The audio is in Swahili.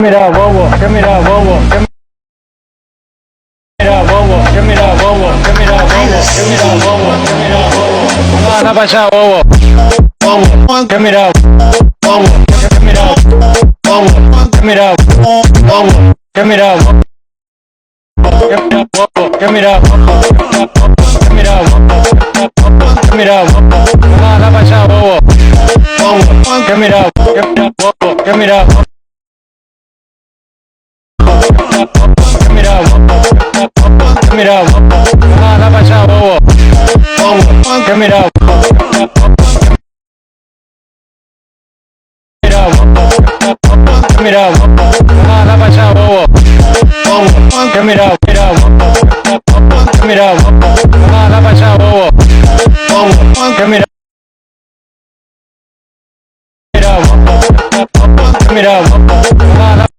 Mira, bobo, que mira, bobo, que mira, bobo, que mira, bobo, que mira, bobo, que mira, bobo, que mira, bobo. Anda para allá, bobo. Bobo, que mira, bobo, que mira, bobo, que mira, bobo, que mira, bobo, que mira, bobo, que mira, bobo, que mira, bobo. Anda para allá, bobo. Bobo, que mira, bobo, que mira, bobo. Mira, anda para allá, bobo. Que mira, mira, anda para allá, bobo. Que mira, mira, anda para allá, bobo. Que mira, mira,